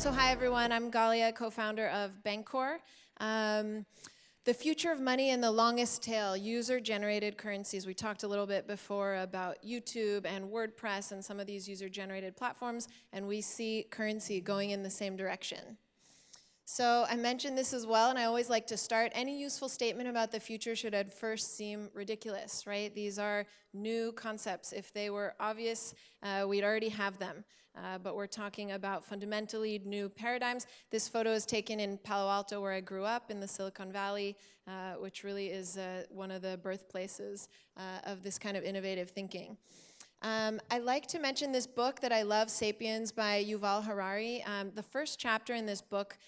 So hi everyone, I'm Galia, co-founder of Bancor. The future of money and the longest tail, user-generated currencies. We talked a little bit before about YouTube and WordPress and some of these user-generated platforms, and we see currency going in the same direction. So I mentioned this as well, and I always like to start. Any useful statement about the future should at first seem ridiculous, right? These are new concepts. If they were obvious, we'd already have them. But we're talking about fundamentally new paradigms. This photo is taken in Palo Alto, where I grew up, in the Silicon Valley, which really is one of the birthplaces of this kind of innovative thinking. I like to mention this book that I love, Sapiens by Yuval Harari. The first chapter in this book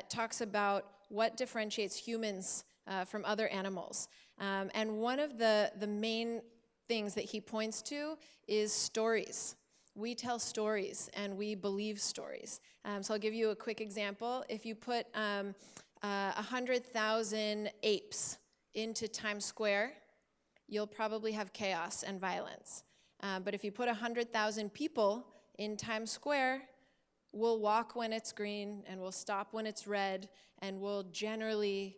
talks about what differentiates humans from other animals. And one of the main things that he points to is stories. We tell stories and we believe stories. So I'll give you a quick example. If you put 100,000 apes into Times Square, you'll probably have chaos and violence. But if you put 100,000 people in Times Square, we'll walk when it's green and we'll stop when it's red, and we'll generally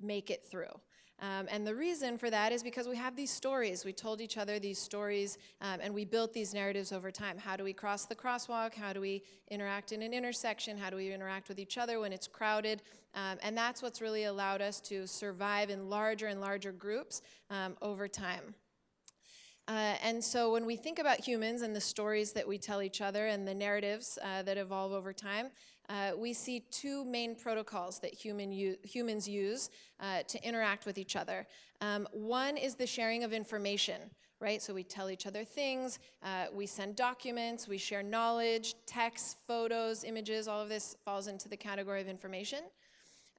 make it through. And the reason for that is because we have these stories. We told each other these stories, and we built these narratives over time. How do we cross the crosswalk? How do we interact in an intersection? How do we interact with each other when it's crowded? And that's what's really allowed us to survive in larger and larger groups over time. And so when we think about humans and the stories that we tell each other and the narratives that evolve over time, we see two main protocols that humans use to interact with each other. One is the sharing of information, right? So we tell each other things, we send documents, we share knowledge, texts, photos, images, all of this falls into the category of information.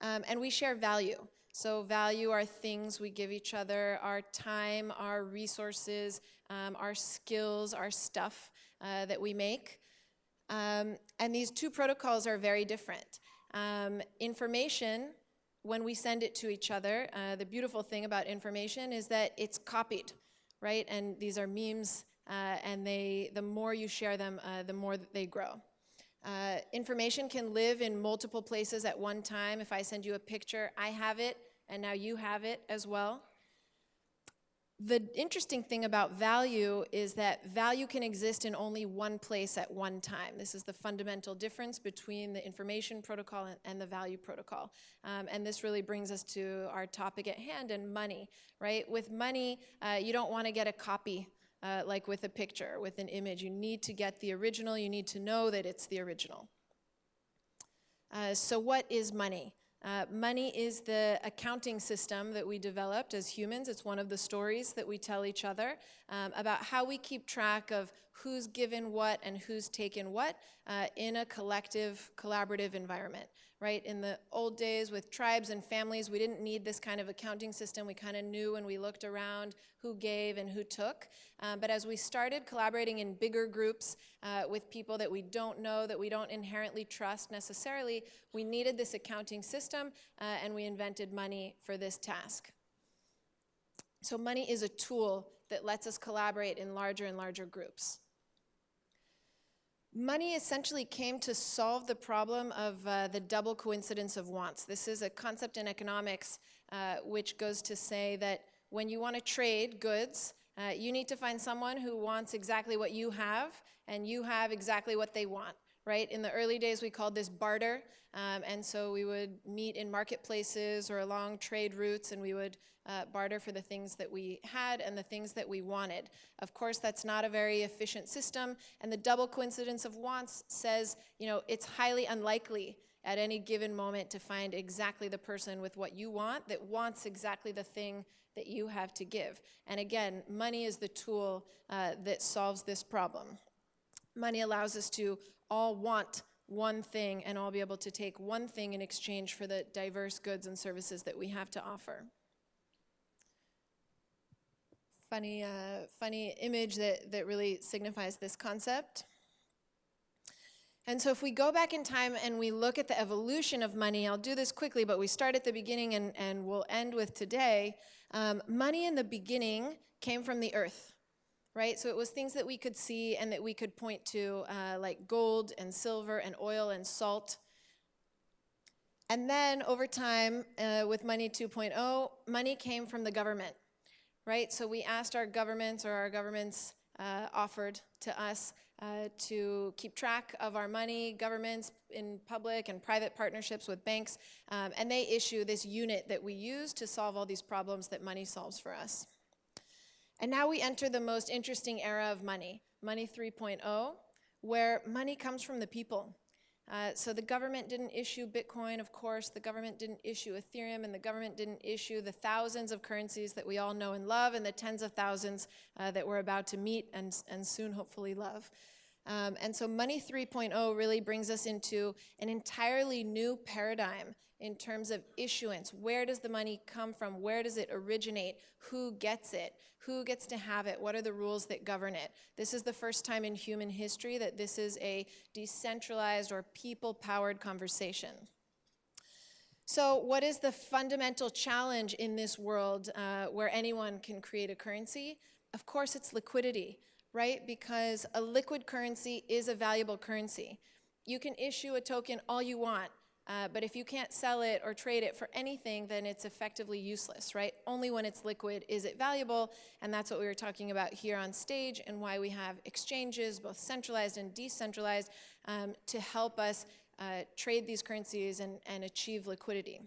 And we share value. So value are things we give each other, our time, our resources, our skills, our stuff that we make. And these two protocols are very different. Information, when we send it to each other, the beautiful thing about information is that it's copied, right? And these are memes, and the more you share them, the more that they grow. Information can live in multiple places at one time. If I send you a picture, I have it, and now you have it as well. The interesting thing about value is that value can exist in only one place at one time. This is the fundamental difference between the information protocol and the value protocol. And this really brings us to our topic at hand, and money, right? With money, you don't want to get a copy. Like with a picture, with an image. You need to get the original. You need to know that it's the original. So what is money? Money is the accounting system that we developed as humans. It's one of the stories that we tell each other about how we keep track of who's given what and who's taken what in a collective, collaborative environment. Right? In the old days with tribes and families, we didn't need this kind of accounting system. We kind of knew when we looked around who gave and who took. But as we started collaborating in bigger groups with people that we don't know, that we don't inherently trust necessarily, we needed this accounting system, and we invented money for this task. So money is a tool that lets us collaborate in larger and larger groups. Money essentially came to solve the problem of the double coincidence of wants. This is a concept in economics which goes to say that when you want to trade goods, you need to find someone who wants exactly what you have, and you have exactly what they want, right? In the early days, we called this barter, and so we would meet in marketplaces or along trade routes, and we would barter for the things that we had and the things that we wanted. Of course, that's not a very efficient system, and the double coincidence of wants says, you know, it's highly unlikely at any given moment to find exactly the person with what you want that wants exactly the thing that you have to give. And again, money is the tool that solves this problem. Money allows us to all want one thing and all be able to take one thing in exchange for the diverse goods and services that we have to offer. Funny image that really signifies this concept. And so if we go back in time and we look at the evolution of money, I'll do this quickly, but we start at the beginning and we'll end with today. Money in the beginning came from the earth. right? So it was things that we could see and that we could point to, like gold and silver and oil and salt. And then over time, with Money 2.0, money came from the government, right? So we asked our governments, or our governments offered to us to keep track of our money, governments in public and private partnerships with banks, and they issue this unit that we use to solve all these problems that money solves for us. And now we enter the most interesting era of money, Money 3.0, where money comes from the people. So the government didn't issue Bitcoin, of course, the government didn't issue Ethereum, and the government didn't issue the thousands of currencies that we all know and love, and the tens of thousands that we're about to meet and soon hopefully love. And so Money 3.0 really brings us into an entirely new paradigm in terms of issuance. Where does the money come from? Where does it originate? Who gets it? Who gets to have it? What are the rules that govern it? This is the first time in human history that this is a decentralized or people-powered conversation. So what is the fundamental challenge in this world where anyone can create a currency? Of course, it's liquidity, right? Because a liquid currency is a valuable currency. You can issue a token all you want, but if you can't sell it or trade it for anything, then it's effectively useless, right? Only when it's liquid is it valuable, and that's what we were talking about here on stage and why we have exchanges, both centralized and decentralized, to help us trade these currencies and achieve liquidity.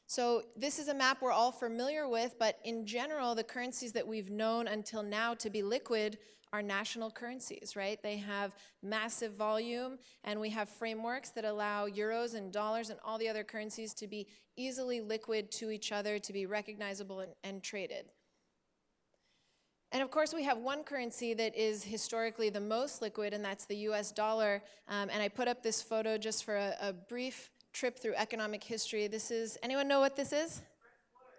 So this is a map we're all familiar with, but in general, the currencies that we've known until now to be liquid are national currencies, right? They have massive volume, and we have frameworks that allow euros and dollars and all the other currencies to be easily liquid to each other, to be recognizable and traded. And of course, we have one currency that is historically the most liquid, and that's the US dollar. And I put up this photo just for a brief trip through economic history. This is, anyone know what this is?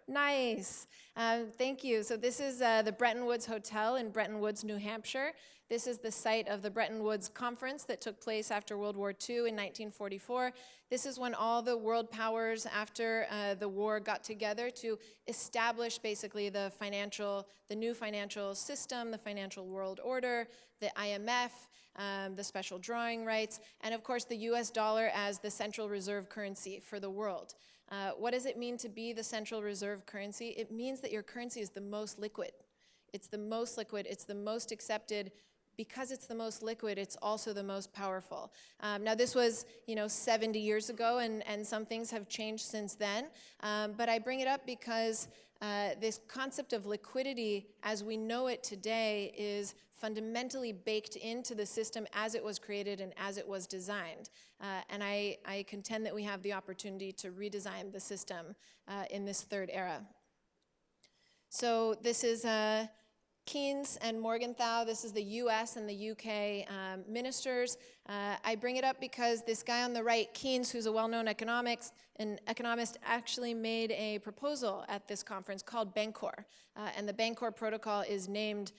Nice. Thank you. So this is the Bretton Woods Hotel in Bretton Woods, New Hampshire. This is the site of the Bretton Woods Conference that took place after World War II in 1944. This is when all the world powers after the war got together to establish basically the new financial system, the financial world order, the IMF, the special drawing rights, and of course the US dollar as the central reserve currency for the world. What does it mean to be the central reserve currency? It means that your currency is the most liquid. It's the most liquid, it's the most accepted. Because it's the most liquid, it's also the most powerful. Now this was, 70 years ago, and some things have changed since then. But I bring it up because this concept of liquidity as we know it today is fundamentally baked into the system as it was created and as it was designed. And I contend that we have the opportunity to redesign the system in this third era. So this is Keynes and Morgenthau. This is the US and the UK ministers. I bring it up because this guy on the right, Keynes, who's a well-known economist, actually made a proposal at this conference called Bancor. And the Bancor protocol is named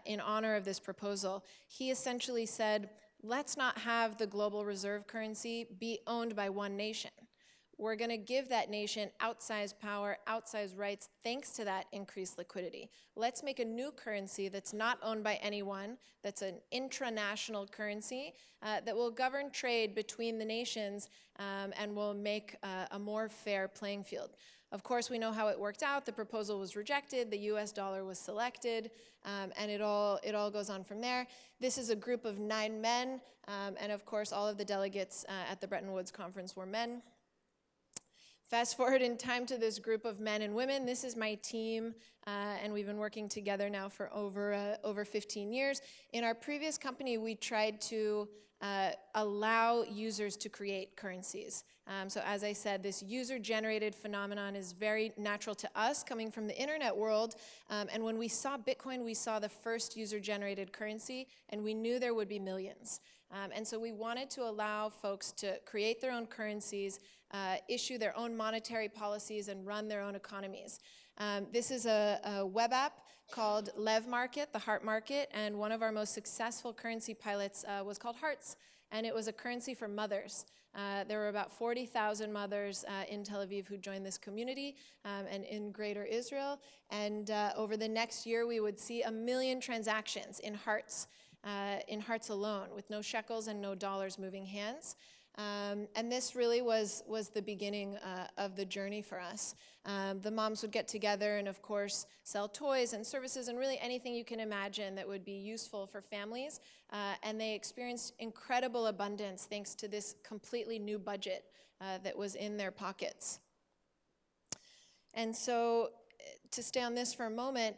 in honor of this proposal. He essentially said, let's not have the global reserve currency be owned by one nation. We're going to give that nation outsized power, outsized rights, thanks to that increased liquidity. Let's make a new currency that's not owned by anyone, that's an intranational currency that will govern trade between the nations and will make a more fair playing field. Of course, we know how it worked out. The proposal was rejected, the US dollar was selected, and it all goes on from there. This is a group of 9 men, and of course, all of the delegates at the Bretton Woods Conference were men. Fast forward in time to this group of men and women. This is my team, and we've been working together now for over 15 years. In our previous company, we tried to allow users to create currencies. So as I said, this user-generated phenomenon is very natural to us coming from the internet world. And when we saw Bitcoin, we saw the first user-generated currency, and we knew there would be millions. And so we wanted to allow folks to create their own currencies, issue their own monetary policies, and run their own economies. This is a web app called Lev Market, the Heart Market, and one of our most successful currency pilots was called Hearts, and it was a currency for mothers. There were about 40,000 mothers in Tel Aviv who joined this community and in Greater Israel. And over the next year, we would see 1 million transactions in hearts alone, with no shekels and no dollars moving hands. And this really was the beginning of the journey for us. The moms would get together and, of course, sell toys and services and really anything you can imagine that would be useful for families. And they experienced incredible abundance thanks to this completely new budget that was in their pockets. And so, to stay on this for a moment,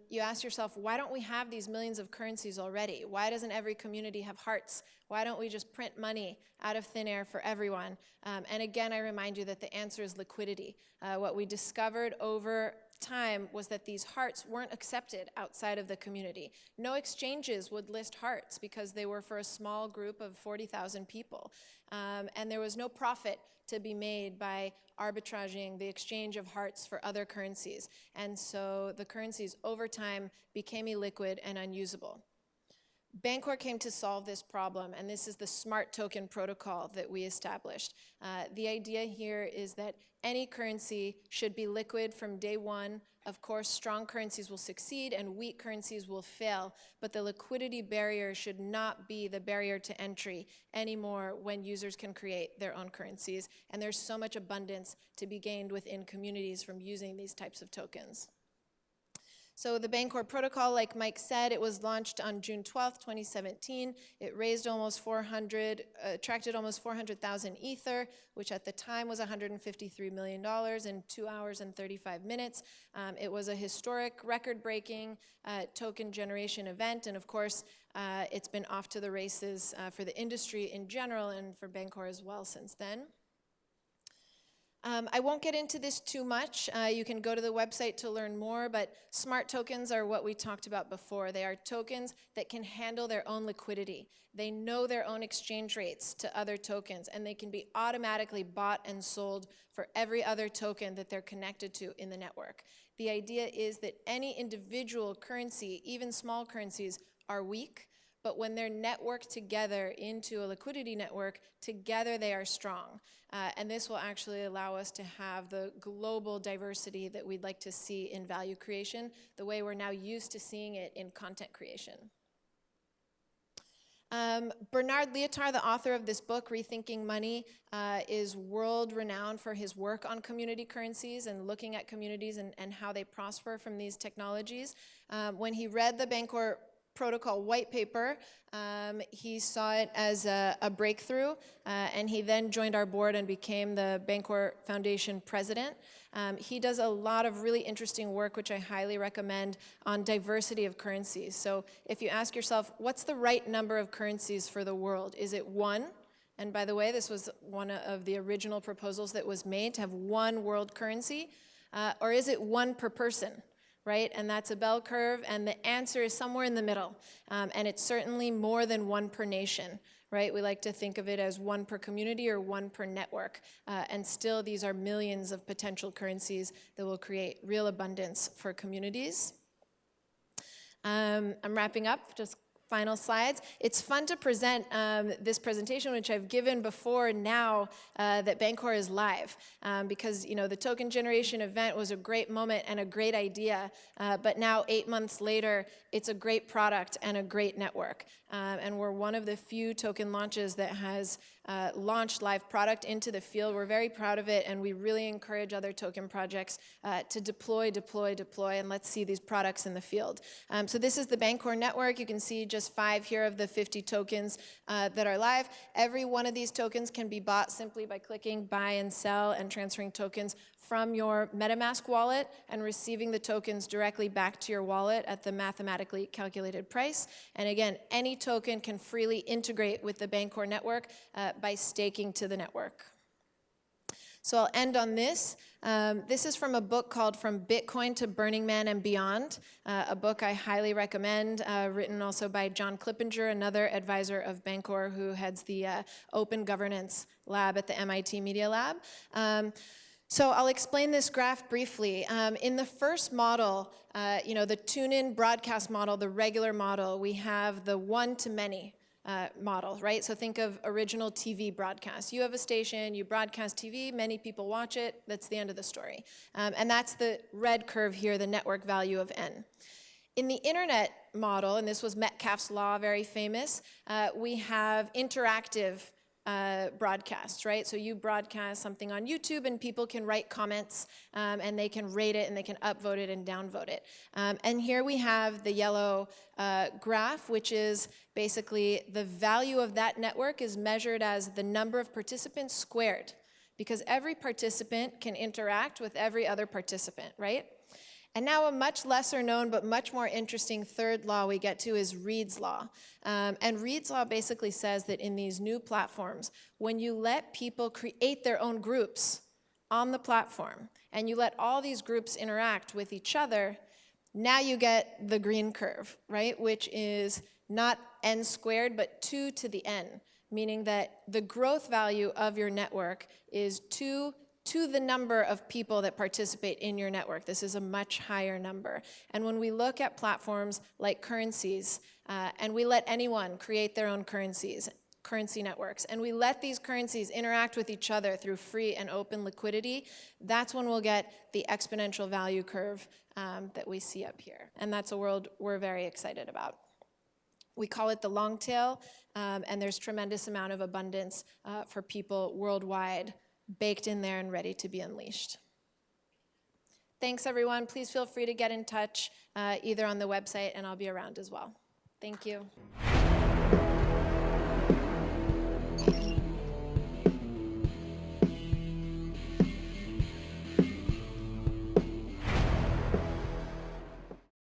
you ask yourself, why don't we have these millions of currencies already? Why doesn't every community have hearts? Why don't we just print money out of thin air for everyone? And again, I remind you that the answer is liquidity. What we discovered over time was that these hearts weren't accepted outside of the community. No exchanges would list hearts because they were for a small group of 40,000 people. And there was no profit to be made by arbitraging the exchange of hearts for other currencies. And so the currencies over time became illiquid and unusable. Bancor came to solve this problem, and this is the smart token protocol that we established. The idea here is that any currency should be liquid from day one. Of course, strong currencies will succeed and weak currencies will fail, but the liquidity barrier should not be the barrier to entry anymore when users can create their own currencies. And there's so much abundance to be gained within communities from using these types of tokens. So the Bancor protocol, like Mike said, it was launched on June 12th, 2017. It raised attracted almost 400,000 Ether, which at the time was $153 million in 2 hours and 35 minutes. It was a historic, record-breaking token generation event, and of course, it's been off to the races for the industry in general and for Bancor as well since then. I won't get into this too much. You can go to the website to learn more, but smart tokens are what we talked about before. They are tokens that can handle their own liquidity. They know their own exchange rates to other tokens, and they can be automatically bought and sold for every other token that they're connected to in the network. The idea is that any individual currency, even small currencies, are weak, but when they're networked together into a liquidity network, together they are strong. And this will actually allow us to have the global diversity that we'd like to see in value creation, the way we're now used to seeing it in content creation. Bernard Lietaer, the author of this book, Rethinking Money, is world-renowned for his work on community currencies and looking at communities and how they prosper from these technologies. When he read the Bancor protocol white paper, he saw it as a breakthrough, and he then joined our board and became the Bancor Foundation president. He does a lot of really interesting work, which I highly recommend, on diversity of currencies. So if you ask yourself, what's the right number of currencies for the world? Is it 1? And by the way, this was one of the original proposals that was made, to have 1 world currency. Or is it 1 per person? Right? And that's a bell curve, and the answer is somewhere in the middle. And it's certainly more than 1 per nation, right? We like to think of it as 1 per community or 1 per network. And still, these are millions of potential currencies that will create real abundance for communities. I'm wrapping up, just final slides. It's fun to present this presentation, which I've given before now that Bancor is live, because the token generation event was a great moment and a great idea, but now 8 months later, it's a great product and a great network. And we're one of the few token launches that has launched live product into the field. We're very proud of it, and we really encourage other token projects to deploy, and let's see these products in the field. So this is the Bancor network. You can see just 5 here of the 50 tokens that are live. Every one of these tokens can be bought simply by clicking buy and sell and transferring tokens from your MetaMask wallet and receiving the tokens directly back to your wallet at the mathematically calculated price. And again, any token can freely integrate with the Bancor network by staking to the network. So I'll end on this. This is from a book called From Bitcoin to Burning Man and Beyond, a book I highly recommend, written also by John Clippinger, another advisor of Bancor who heads the Open Governance Lab at the MIT Media Lab. So I'll explain this graph briefly. In the first model, the tune-in broadcast model, the regular model, we have the one-to-many model, right? So think of original TV broadcast. You have a station, you broadcast TV, many people watch it, that's the end of the story. And that's the red curve here, the network value of N. In the internet model, and this was Metcalfe's law, very famous, we have interactive broadcasts, right? So you broadcast something on YouTube and people can write comments and they can rate it and they can upvote it and downvote it. And here we have the yellow graph, which is basically the value of that network is measured as the number of participants squared, because every participant can interact with every other participant, right? And now a much lesser known but much more interesting third law we get to is Reed's law. And Reed's law basically says that in these new platforms, when you let people create their own groups on the platform, and you let all these groups interact with each other, now you get the green curve, right? Which is not n squared, but 2 to the n, meaning that the growth value of your network is 2 to the number of people that participate in your network. This is a much higher number. And when we look at platforms like Currencies, and we let anyone create their own currency networks, and we let these currencies interact with each other through free and open liquidity, that's when we'll get the exponential value curve that we see up here. And that's a world we're very excited about. We call it the long tail, and there's tremendous amount of abundance for people worldwide baked in there and ready to be unleashed. Thanks, everyone. Please feel free to get in touch either on the website, and I'll be around as well. Thank you.